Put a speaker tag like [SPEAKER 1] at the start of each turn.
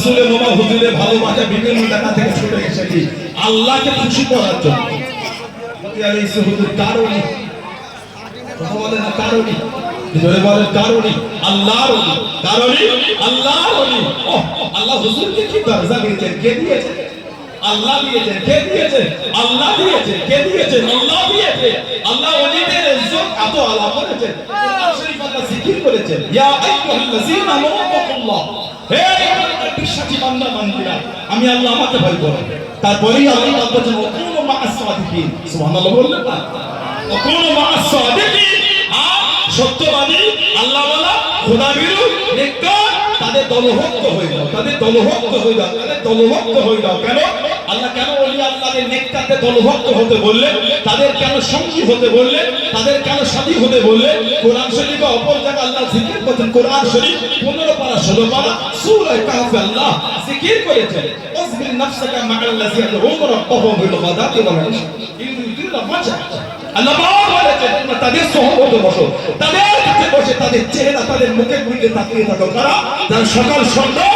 [SPEAKER 1] রাসূলের মামা হুজুরের ভালোবাসা বিভিন্ন জায়গা থেকে ছুটে এসেছি আল্লাহকে খুশি করার জন্য। নবী আলাইহিস হুজুর কারণে কথা বলে না, কারণে জোরে বলে কারণে আল্লাহর ওলি, কারণে আল্লাহর ওলি। আল্লাহ হুজুরকে কি দরজা দিয়েছেন? কে দিয়েছেন? আল্লাহ দিয়েছেন। কে দিয়েছেন? আল্লাহ দিয়েছেন। কে দিয়েছেন? আল্লাহ দিয়েছেন। আল্লাহ ওলিদের ইজ্জত এত আলা করেছেন, কোরআন শরীফ আল্লাহ জিকির করেছেন, ইয়া আইয়ুহাল্লাযীনা আমানু তাকুল্লাহ, হে বিশ্বাসী বান্দা বান্দীরা আমি আল্লাহ আমাকে ভয় করো। তারপরেই আল্লাহ বলেছেন ওয়াকুনু মা'আস সাদিকিন, সুবহানাল্লাহ বললেন না? ওয়াকুনু মা'আস সাদিকিন, সত্যবাদী আল্লাহওয়ালা খোদাভীরু নেককার তাদের দলভুক্ত হয়ে যাও, তাদের দলভুক্ত হয়ে যাও, তাদের দলভুক্ত হয়ে যাও। কেন আল্লাহ কেন ওলি আল্লাহদের নেককারদের দলভুক্ত হতে বললেন? তাদের কেন সঙ্গী হতে বললেন? তাদের কেন সাথী হতে বললেন? কোরআন শরীফে অপর জায়গায় আল্লাহ জিকির করেছেন। কোরআন শরীফ 15 পারা 16 পারা সূরা কাহফে আল্লাহ জিকির করেছেন, ওয়াসবির নাফসাকা মা'আল্লাযীনা ইয়াদউনা রাব্বাহুম বিল গাদাতি ওয়াল আশি ইউরিদুনা ওয়াজহা। আল্লাহ বলেছেন তাদের সহবতে বসো, তাদের কাছে বসে তাদের চেহারা তাদের মুখের দিকে তাকিয়ে থাকো। কারা? যারা সকাল সন্ধ্যা